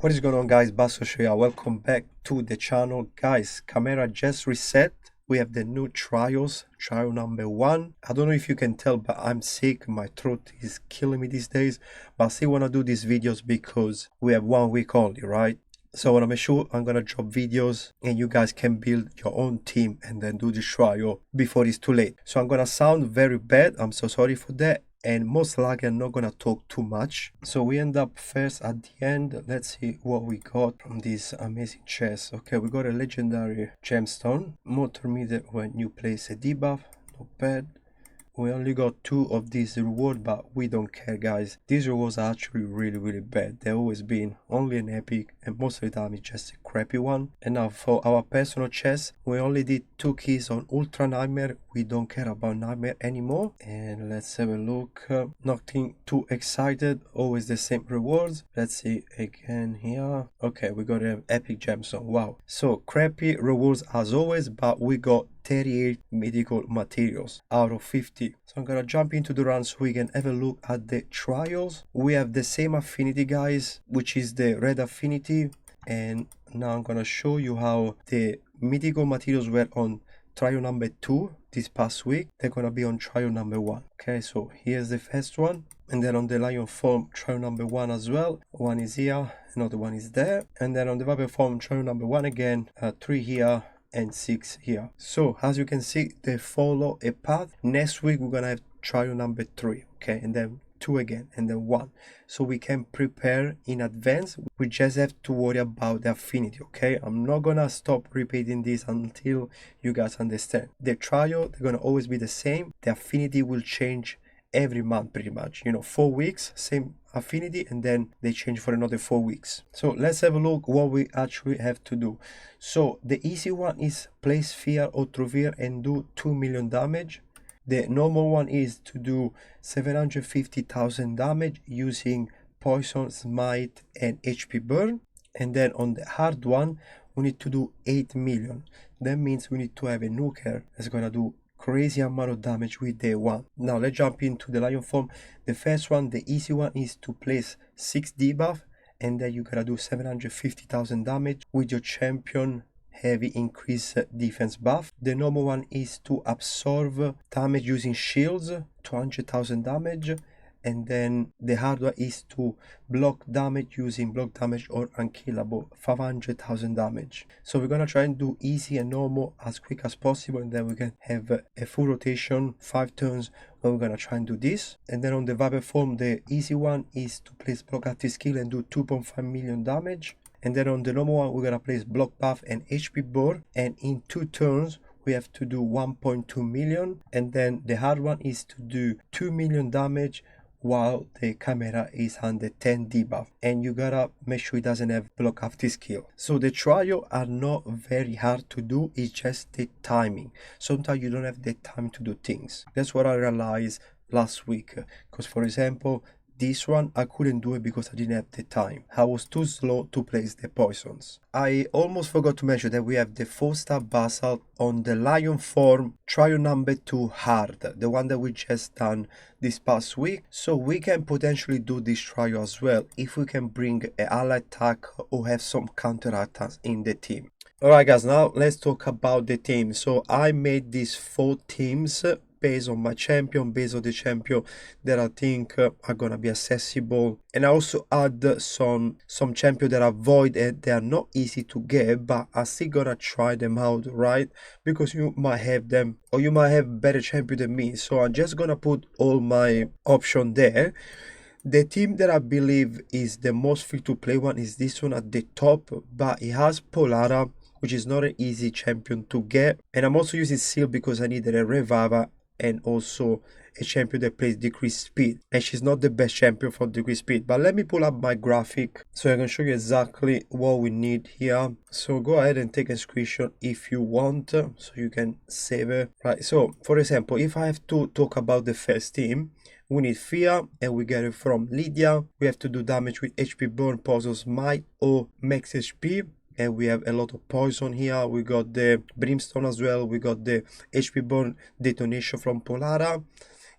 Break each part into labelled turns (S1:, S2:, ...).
S1: What is going on, guys? Basso here. Welcome back to the channel. Guys, Chimera just reset. We have the new trials, trial number 1. I don't know if you can tell, but I'm sick. My throat is killing me these days. But I still want to do these videos because we have 1 week only, right? So I want to make sure I'm going to drop videos and you guys can build your own team and then do the trial before it's too late. So I'm going to sound very bad. I'm so sorry for that. And most likely I'm not gonna talk too much. So we end up first at the end. Let's see what we got from this amazing chest. Okay, we got a legendary gemstone, motor meter when you place a debuff, not bad. We only got 2 of these rewards, but we don't care, guys. These rewards are actually really bad. They've always been only an epic, and most of the time it's just a crappy one. And now for our personal chest, we only did 2 keys on Ultra Nightmare. We don't care about Nightmare anymore. And let's have a look. Nothing too excited, always the same rewards. Let's see again here. Okay, we got an epic gemstone. Wow. So crappy rewards as always, but we got 38 mythical materials out of 50. So I'm gonna jump into the run so we can have a look at the trials. We have the same affinity, guys, which is the red affinity, and now I'm gonna show you how the mythical materials were on trial number 2 this past week. They're gonna be on trial number 1. Okay, so here's the first one, and then on the lion form trial number 1 as well. One is here, another one is there, and then on the viper form trial number 1 again, 3 here and 6 here. So as you can see, they follow a path. Next week we're gonna have trial number 3, okay, and then 2 again, and then 1. So we can prepare in advance. We just have to worry about the affinity, okay? I'm not gonna stop repeating this until you guys understand. The trial, they're gonna always be the same. The affinity will change every month pretty much, 4 weeks, same affinity, and then they change for another 4 weeks. So let's have a look what we actually have to do. So the easy one is place fear or fear and do 2 million damage. The normal one is to do 750,000 damage using poison, smite, and HP burn. And then on the hard one, we need to do 8 million. That means we need to have a nuker that's gonna do crazy amount of damage with day 1. Now let's jump into the lion form. The first one, the easy one, is to place 6 debuff, and then you gotta do 750,000 damage with your champion heavy increase defense buff. The normal one is to absorb damage using shields, 200,000 damage. And then the hard one is to block damage using block damage or unkillable, 500,000 damage. So we're gonna try and do easy and normal as quick as possible, and then we can have a full rotation, 5 turns when we're gonna try and do this. And then on the viper form, the easy one is to place block active skill and do 2.5 million damage. And then on the normal one, we're gonna place block buff and HP burn, and in 2 turns we have to do 1.2 million. And then the hard one is to do 2 million damage while the Chimera is under 10 debuff, and you gotta make sure it doesn't have block after skill. So the trial are not very hard to do, it's just the timing. Sometimes you don't have the time to do things. That's what I realized last week, because for example, this one I couldn't do it because I didn't have the time. I was too slow to place the poisons. I almost forgot to mention that we have the 4-star basalt on the lion form trial number 2 hard, the one that we just done this past week. So we can potentially do this trial as well if we can bring an ally attack or have some counter attacks in the team. Alright guys, now let's talk about the team. So I made these 4 teams based on my champion, based on the champion that I think are gonna be accessible. And I also add some champions that are void and they are not easy to get, but I'm still gonna try them out, right? Because you might have them, or you might have better champion than me. So I'm just gonna put all my options there. The team that I believe is the most free to play one is this one at the top, but it has Polara, which is not an easy champion to get. And I'm also using Seal because I needed a reviver and also a champion that plays decreased speed, and she's not the best champion for decreased speed. But let me pull up my graphic so I can show you exactly what we need here. So go ahead and take a screenshot if you want, so you can save it. Right, so for example, if I have to talk about the first team, we need fear, and we get it from Lydia. We have to do damage with HP burn, poison, smite, or max HP. And we have a lot of poison here. We got the brimstone as well. We got the HP burn detonation from Polara.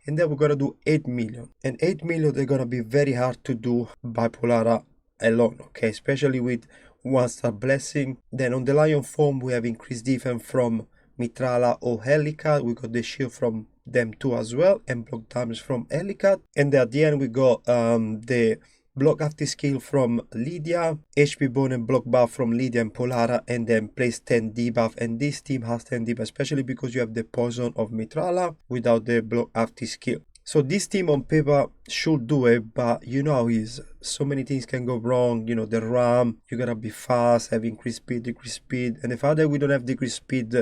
S1: And then we're gonna do 8 million. And 8 million, they're gonna be very hard to do by Polara alone, okay, especially with one star blessing. Then on the lion form we have increased defense from Mitrala or Helicat. We got the shield from them too as well, and block damage from Helicat. And at the end we got the block after skill from Lydia, HP bone and block buff from Lydia and Polara, and then place 10 debuff. And this team has 10 debuff, especially because you have the poison of Mitrala without the block after skill. So this team on paper should do it, but you know how it is. So many things can go wrong. You know, the RAM, you gotta be fast, have increased speed, decreased speed. And the fact that we don't have decreased speed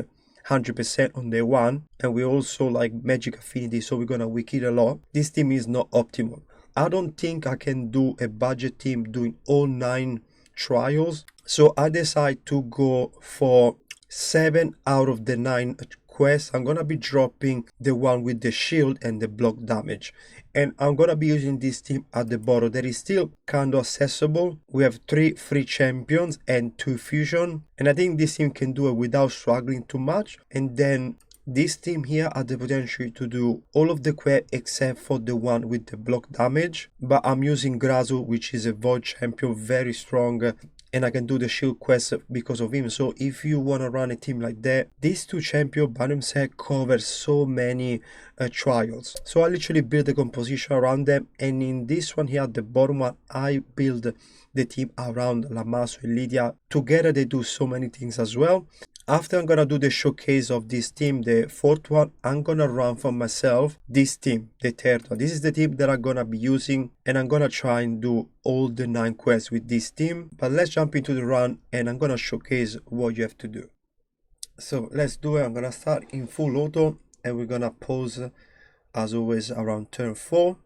S1: 100% on day one, and we also like magic affinity, so we're gonna weak it a lot. This team is not optimal. I don't think I can do a budget team doing all 9 trials. So I decide to go for 7 out of the 9 quests. I'm gonna be dropping the one with the shield and the block damage. And I'm gonna be using this team at the bottom. That is still kind of accessible. We have 3 free champions and 2 fusion. And I think this team can do it without struggling too much. And then this team here has the potential to do all of the quests except for the one with the block damage. But I'm using Grazu, which is a void champion, very strong. And I can do the shield quest because of him. So if you want to run a team like that, these 2 champions by themselves cover so many trials. So I literally build the composition around them. And in this one here, the bottom one, I build the team around Lamasu and Lydia. Together they do so many things as well. After I'm gonna do the showcase of this team, the 4th one, I'm gonna run for myself this team, the 3rd one. This is the team that I'm gonna be using, and I'm gonna try and do all the 9 quests with this team. But let's jump into the run, and I'm gonna showcase what you have to do. So let's do it. I'm gonna start in full auto, and we're gonna pause as always around turn 4.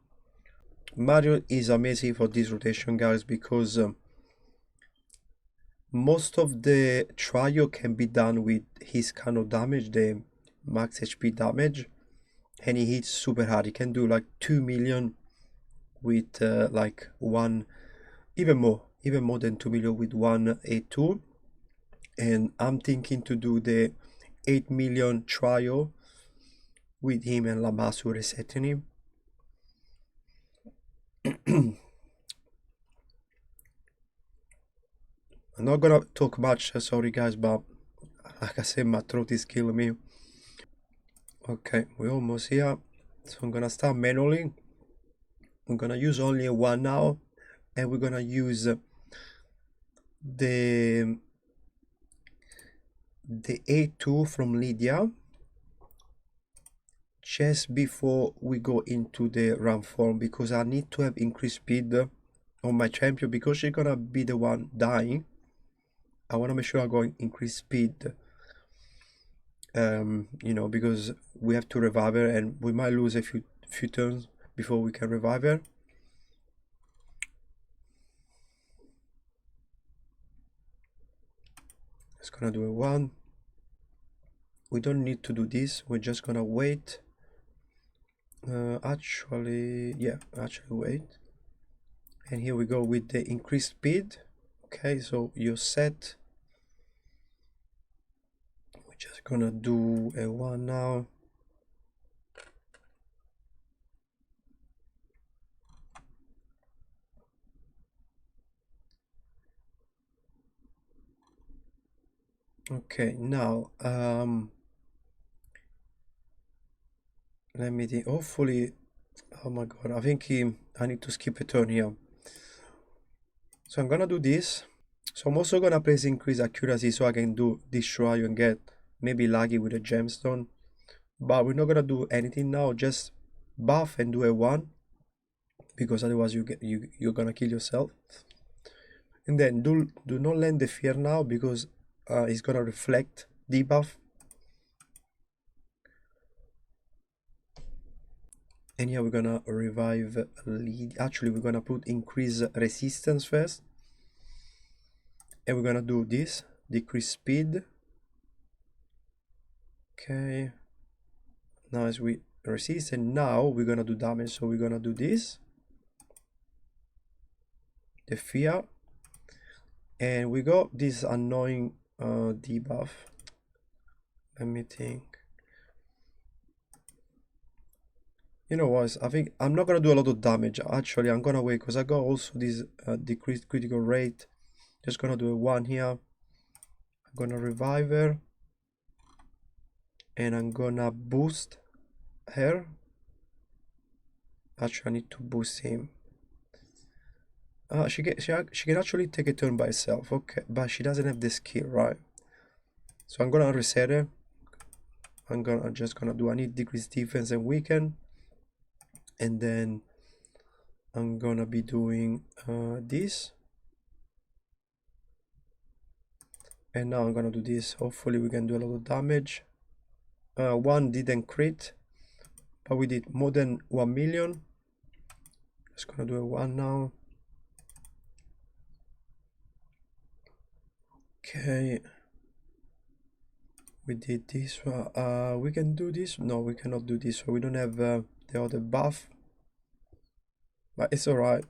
S1: Mario is amazing for this rotation, guys, because most of the trial can be done with his kind of damage, the max HP damage, and he hits super hard. He can do like 2 million with like one, even more than 2 million with one A2. And I'm thinking to do the 8 million trial with him and Lamasu resetting him. I'm not gonna talk much, sorry guys, but like I said, my throat is killing me. Okay, we're almost here. So I'm gonna start manually. I'm gonna use only one now, and we're gonna use the A2 from Lydia just before we go into the run form, because I need to have increased speed on my champion, because she's gonna be the one dying. I want to make sure I go increase speed, you know, because we have to revive her, and we might lose a few turns before we can revive her. It's gonna do a 1. We don't need to do this, we're just gonna wait. Actually wait. And here we go with the increased speed. Okay, so you're set. We're just gonna do a 1 now. Okay, now let me think. Hopefully, oh my god, I think I need to skip a turn here. So I'm gonna do this. So I'm also gonna place increase accuracy so I can do destroy and get maybe laggy with a gemstone. But we're not gonna do anything now, just buff and do a 1, because otherwise you're gonna kill yourself. And then do not land the fear now, because it's gonna reflect debuff. And here we're gonna revive lead. Actually, we're gonna put increase resistance first, and we're gonna do this, decrease speed. Okay, now as we resist, and now we're gonna do damage, so we're gonna do this, the fear, and we got this annoying debuff. Let me think. You know what? I think I'm not gonna do a lot of damage. Actually, I'm gonna wait because I got also this decreased critical rate. Just gonna do a 1 here. I'm gonna revive her. And I'm gonna boost her. Actually, I need to boost him. She can actually take a turn by herself. Okay, but she doesn't have the skill, right? So I'm gonna reset her. I'm just gonna do, I need decrease defense and weaken. And then I'm gonna be doing this. And now I'm gonna do this. Hopefully we can do a lot of damage. One didn't crit, but we did more than 1 million. Just gonna do a 1 now. Okay. We did this one. We can do this. No, we cannot do this. So we don't have the other buff. But it's alright.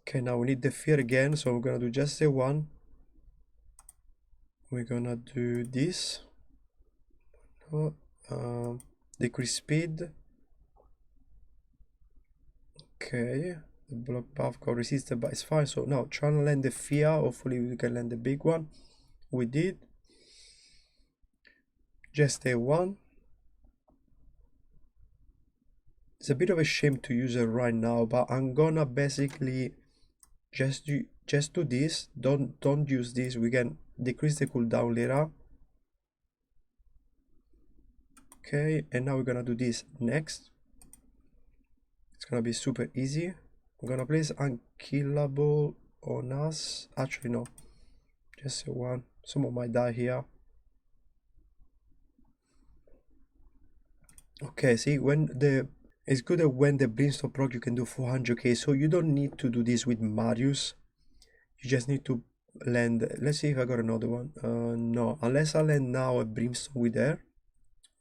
S1: Okay, now we need the fear again. So we're gonna do just the 1. We're gonna do this. Decrease speed. Okay. The block buff got resisted, but it's fine. So now trying to land the fear. Hopefully we can land the big one. We did. Just a 1. It's a bit of a shame to use it right now, but I'm gonna basically just do this. Don't use this. We can decrease the cooldown later. Okay, and now we're gonna do this next. It's gonna be super easy. I'm gonna place unkillable on us. Actually no, just a 1. Someone might die here. Okay, see, when the it's good that when the brimstone proc you can do 400k, so you don't need to do this with Marius. You just need to land. Let's see if I got another one. No, unless I land now a brimstone with her,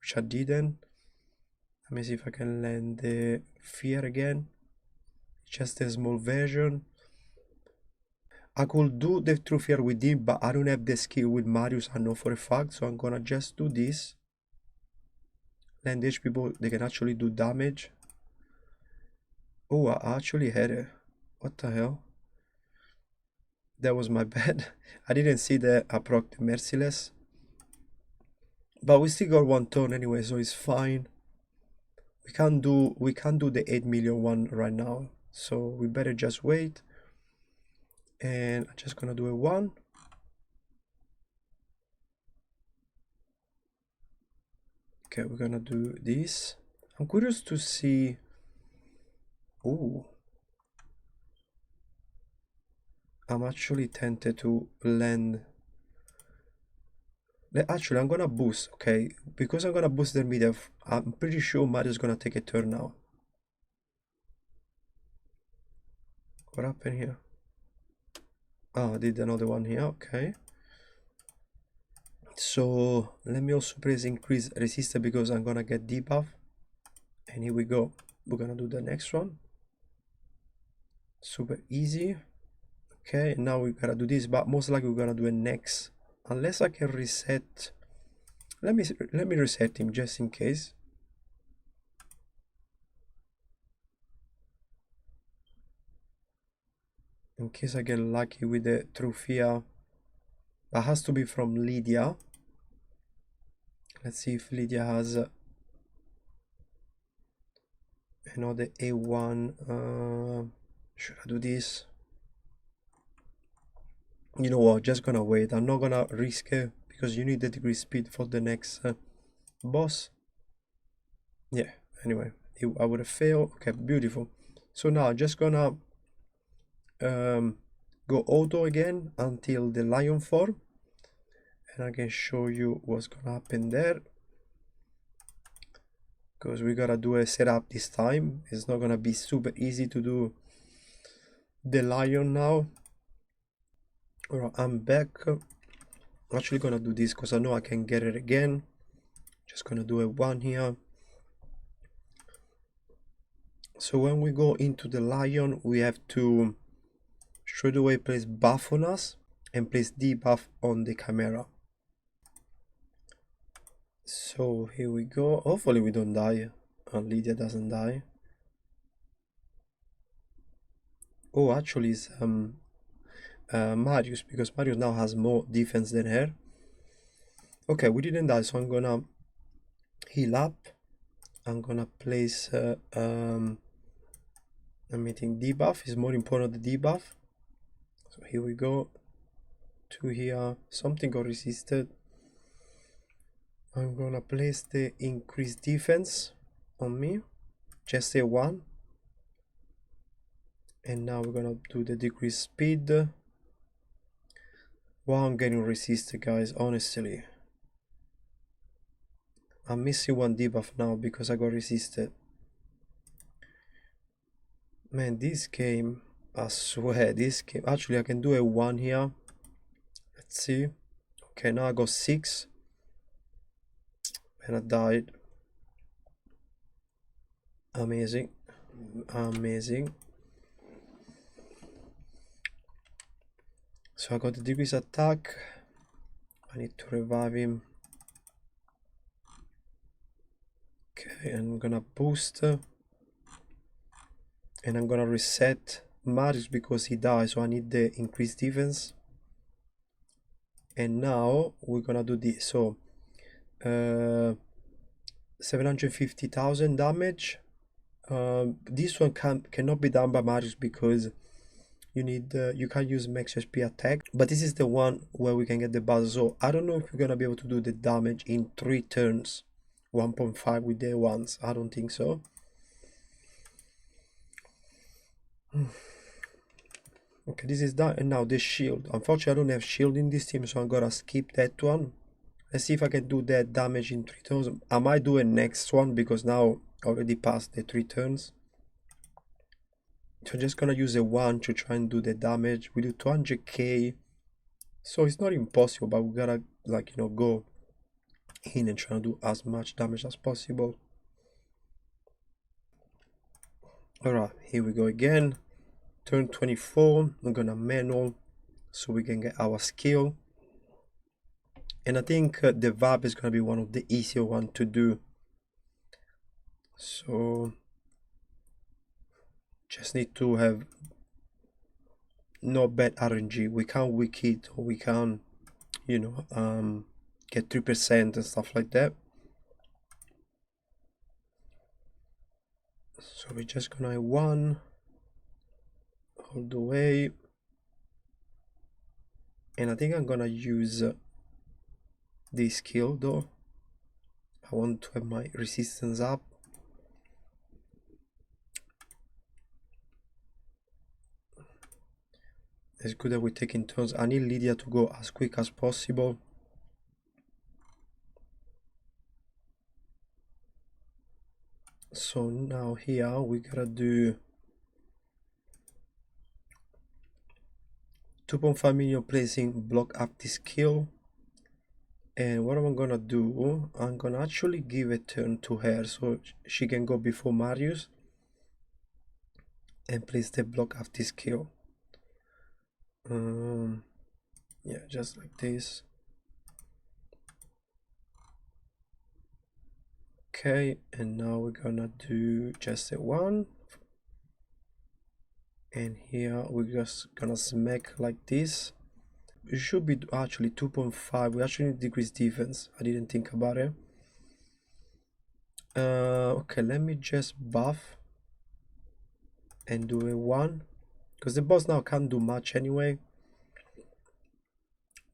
S1: which I didn't. Let me see if I can land the fear again. Just a small version. I could do the true fear with him, but I don't have the skill with Marius, I know for a fact, so I'm gonna just do this. Land H people, they can actually do damage. Oh, I actually had it. What the hell? That was my bad. I didn't see the I proc the Merciless. But we still got 1 turn anyway, so it's fine. We can't do the 8 million one right now. So we better just wait. And I'm just gonna do a 1. Okay, we're gonna do this. I'm curious to see. Oh, I'm actually tempted to land. Actually, I'm gonna boost, okay? Because I'm gonna boost the media, I'm pretty sure Mario's gonna take a turn now. What happened here? Oh, I did another one here, okay. So let me also press increase resistance because I'm gonna get debuff. And here we go. We're gonna do the next one. Super easy. Okay, now we gotta do this, but most likely we're gonna do a next. Unless I can reset. Let me reset him just in case. In case I get lucky with the Truffia. That has to be from Lydia. Let's see if Lydia has another A1. Should I do this? You know what, just gonna wait. I'm not gonna risk it because you need the degree speed for the next boss. Yeah, anyway, I would have failed. Okay, beautiful. So now I'm just gonna go auto again until the lion form, and I can show you what's gonna happen there, because we gotta do a setup this time. It's not gonna be super easy to do the lion now. Alright, I'm back. I'm actually gonna do this because I know I can get it again. Just gonna do a 1 here. So when we go into the lion, we have to straight away place buff on us. and place debuff on the Chimera. So here we go. Hopefully we don't die and Lydia doesn't die. Oh, actually it's Marius, because Marius now has more defense than her. Okay, we didn't die, so I'm gonna heal up. I'm gonna place emitting debuff. Is more important the debuff. So here we go. To here, something got resisted. I'm gonna place the increased defense on me, just a 1. And now we're gonna do the decreased speed. Wow, I'm getting resisted, guys, honestly. I'm missing 1 debuff now because I got resisted. Man, this game, I swear, this game, actually I can do a 1 here. Let's see. Okay, now I got 6. And I died. Amazing. Amazing. So I got the decreased attack. I need to revive him. Okay, I'm gonna boost. And I'm gonna reset Marius because he died, so I need the increased defense. And now we're gonna do this. So 750,000 damage. This one cannot be done by Marius because you can't use max HP attack, but this is the one where we can get the buzz. So I don't know if we're gonna be able to do the damage in 3 turns, 1.5 with the ones. I don't think so. Okay, this is done. And now the shield. Unfortunately, I don't have shield in this team, so I'm gonna skip that one. Let's see if I can do that damage in 3 turns. I might do a next one because now I already passed the 3 turns. So I'm just gonna use a 1 to try and do the damage. We do 200k. So it's not impossible, but we gotta, like, you know, go in and try to do as much damage as possible. Alright, here we go again. Turn 24. I'm gonna manual so we can get our skill. And I think the VAB is gonna be one of the easier ones to do. So just need to have no bad RNG. We can't weak it, or we can't, you know, get 3% and stuff like that. So we're just gonna have 1 all the way. And I think I'm gonna use this skill though. I want to have my resistance up. It's good that we're taking turns. I need Lydia to go as quick as possible. So now here we gotta do 2.5 million placing block up this skill. And what am I gonna do? I'm gonna actually give a turn to her so she can go before Marius and place the block up this skill. Yeah, just like this. Okay, and now we're gonna do just a 1. And here we're just gonna smack like this. It should be actually 2.5. We actually need decrease defense. I didn't think about it. Okay, let me just buff and do a 1 because the boss now can't do much anyway.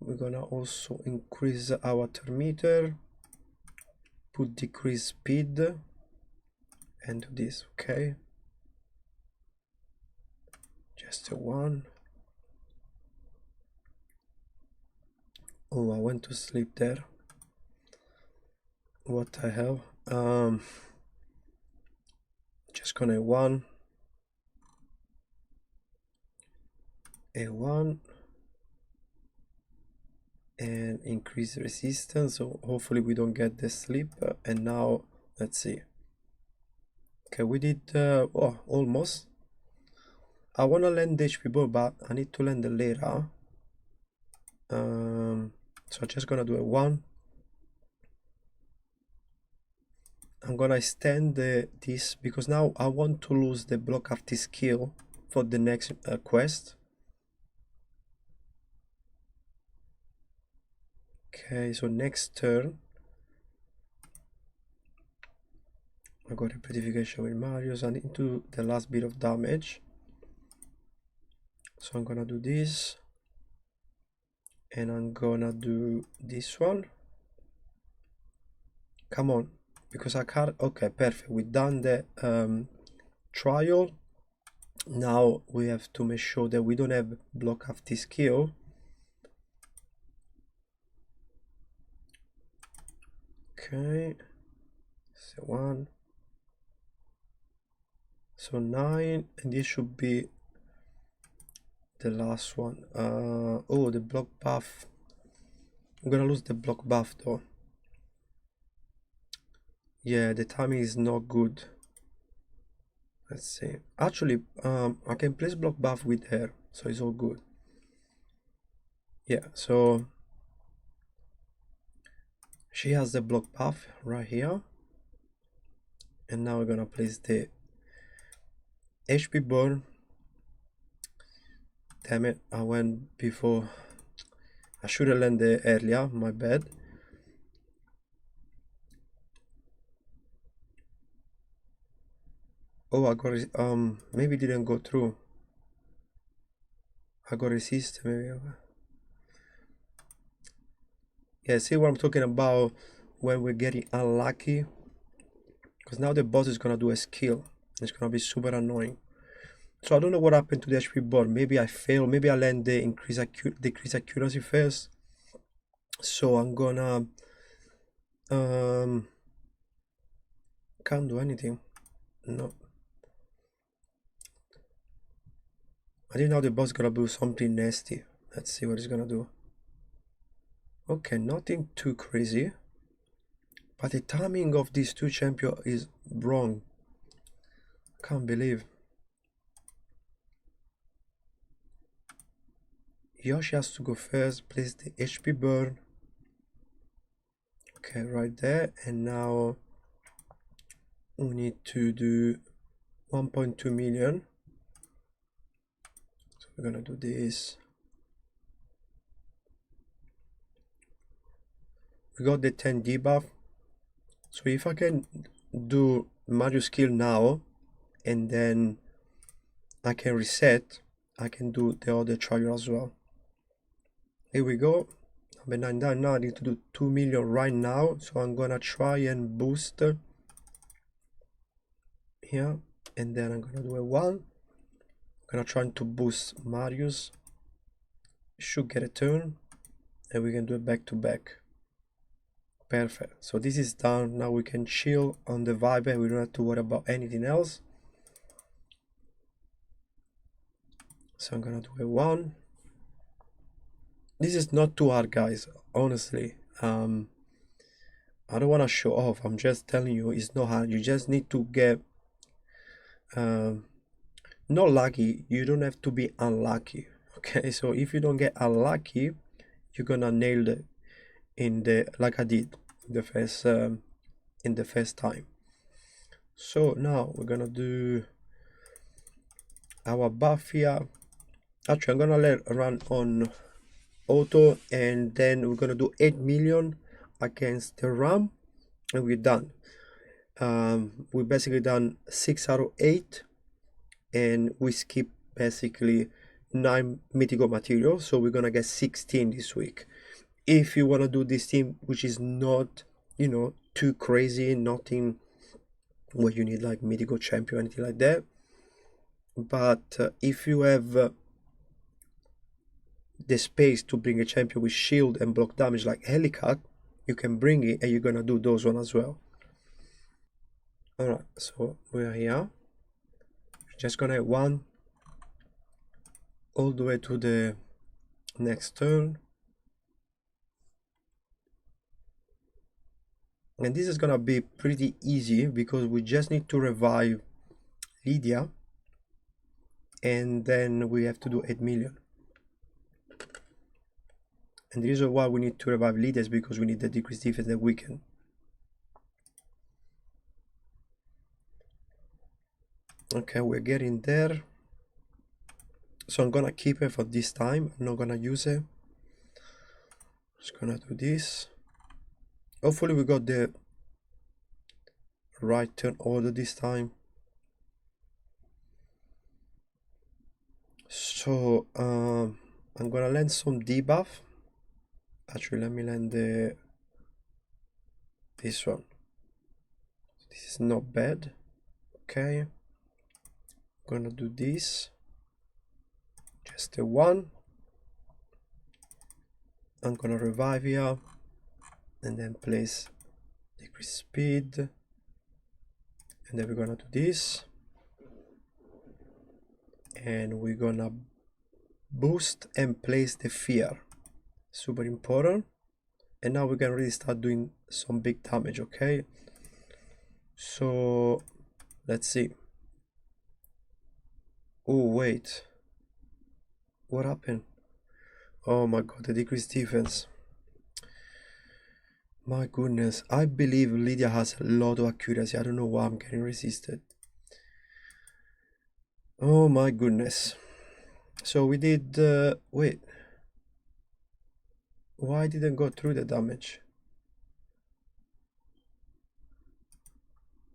S1: We're gonna also increase our turn meter, put decrease speed, and do this. Okay, just a 1. Oh, I went to sleep there. What the hell? Just gonna 1, a 1, and increase resistance. So hopefully we don't get the sleep. And now let's see. Okay, we did oh, almost. I wanna land the HP ball, but I need to land it later. So I'm just gonna do a 1. I'm gonna extend this because now I want to lose the block of this skill for the next quest. Okay, so next turn I got repetification with Marius. I need to do the last bit of damage. So I'm gonna do this. And I'm gonna do this one. Come on. Because I can't. Okay, perfect. We've done the trial. Now we have to make sure that we don't have block of this skill. Okay. So 1. So 9. And this should be the last one. Oh, the block buff. I'm gonna lose the block buff though. Yeah, the timing is not good. Let's see. Actually, I can place block buff with her, so it's all good. Yeah, so she has the block buff right here. And now we're gonna place the HP burn. Damn it, I went before. I should have landed earlier, my bad. Oh, I got maybe it didn't go through. I got resist maybe. Yeah, see what I'm talking about when we're getting unlucky? Because now the boss is gonna do a skill. It's gonna be super annoying. So I don't know what happened to the HP board. Maybe I failed. Maybe I land the decrease accuracy first. So I'm gonna can't do anything. No. I think now the boss is gonna do something nasty. Let's see what he's gonna do. Okay, nothing too crazy. But the timing of these two champions is wrong. Can't believe. Yoshi has to go first, place the HP burn. Okay, right there. And now we need to do 1.2 million. So we're gonna do this. We got the 10 debuff. So if I can do Mario skill now and then I can reset, I can do the other trial as well. Here we go. Number 9 done. Now I need to do 2 million right now. So I'm gonna try and boost here. And then I'm gonna do a 1. I'm gonna try to boost Marius. Should get a turn. And we can do it back to back. Perfect. So this is done. Now we can chill on the vibe and we don't have to worry about anything else. So I'm gonna do a 1. This is not too hard, guys, honestly. I don't want to show off. I'm just telling you it's not hard. You just need to get not lucky. You don't have to be unlucky. Okay, so if you don't get unlucky, you're gonna nail it in the like I did in the first time. So now we're gonna do our buff here. Actually, I'm gonna let it run on auto, and then we're gonna do 8 million against the RAM, and we're done. We basically done 6 out of 8, and we skip basically 9 mythical materials, so we're gonna get 16 this week. If you want to do this team, which is not, you know, too crazy, nothing where you need like mythical champion, anything like that, but if you have the space to bring a champion with shield and block damage like Helicat, you can bring it, and you're gonna do those one as well. Alright, so we are here. Just gonna have 1 all the way to the next turn. And this is gonna be pretty easy because we just need to revive Lydia, and then we have to do 8 million. And the reason why we need to revive leaders because we need the decreased defense that we can. Okay, we're getting there. So I'm gonna keep it for this time. I'm not gonna use it. Just gonna do this. Hopefully we got the right turn order this time. So I'm gonna land some debuff. Actually, let me land this one. This is not bad. Okay, I'm gonna do this. Just the one. I'm gonna revive here and then place decrease speed, and then we're gonna do this, and we're gonna boost and place the fear. Super important. And now we can really start doing some big damage. Okay, so let's see. Oh wait, what happened? Oh my god, the decreased defense. My goodness, I believe Lydia has a lot of accuracy. I don't know why I'm getting resisted. Oh my goodness. So we did, wait. Why didn't go through the damage?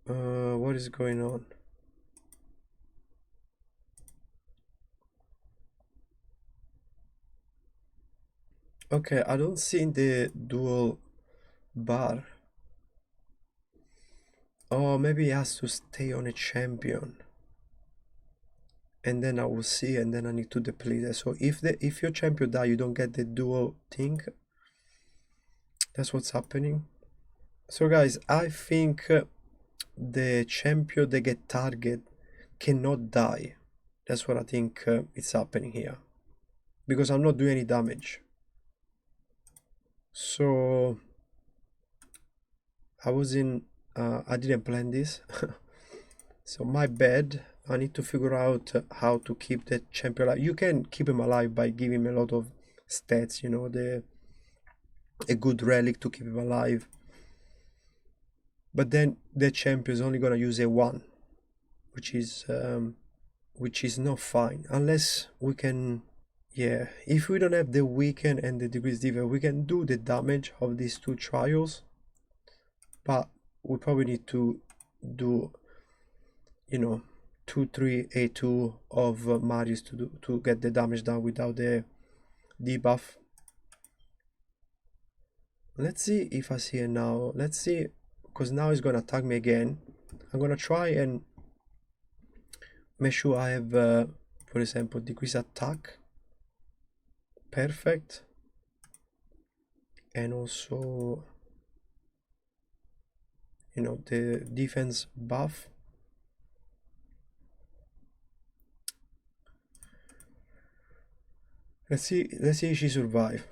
S1: What is going on? Okay, I don't see the dual bar. Oh, maybe he has to stay on a champion. And then I will see, and then I need to deplete it. So if your champion die, you don't get the dual thing. That's what's happening. So guys, I think the champion that get target cannot die. That's what I think is happening here. Because I'm not doing any damage. So I didn't plan this. So my bad. I need to figure out how to keep the champion alive. You can keep him alive by giving him a lot of stats, you know, a good relic to keep him alive. But then the champion is only gonna use a 1, which is not fine. Unless we can, yeah, if we don't have the weaken and the decreased defense, we can do the damage of these 2 trials. But we probably need to do, you know, 2-3 A2 of Marius to get the damage done without the debuff. Let's see if I see it now. Let's see, because now he's gonna attack me again. I'm gonna try and make sure I have, for example, decrease attack. Perfect. And also, you know, the defense buff. Let's see if she survives.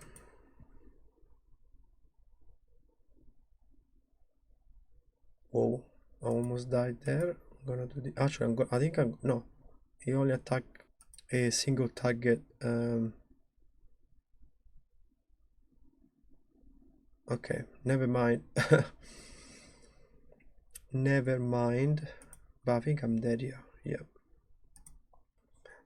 S1: Whoa, I almost died there. I'm gonna do the, actually I think no, he only attack a single target. Okay, never mind. Never mind. But I think I'm dead here. Yeah.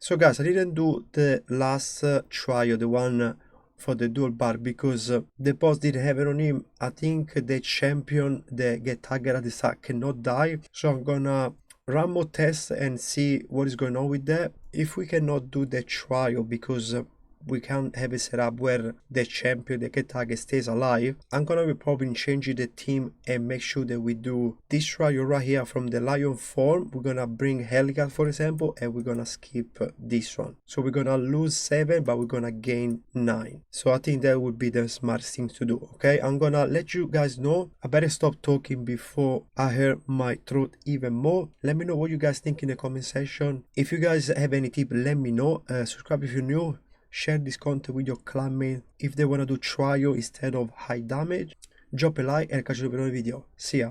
S1: So guys, I didn't do the last trial, the one for the dual bar, because the boss didn't have it on him. I think the champion that get targeted at the start cannot die. So I'm gonna run more tests and see what is going on with that. If we cannot do the trial because we can't have a setup where the champion that get target stays alive, I'm gonna be probably changing the team and make sure that we do this trial right here from the lion form. We're gonna bring Helga, for example, and we're gonna skip this one. So we're gonna lose 7, but we're gonna gain 9. So I think that would be the smart thing to do. Okay, I'm gonna let you guys know. I better stop talking before I hurt my throat even more. Let me know what you guys think in the comment section. If you guys have any tip, let me know. Subscribe if you're new. Share this content with your clanmate if they want to do trial instead of high damage. Drop a like and catch you in another video. See ya.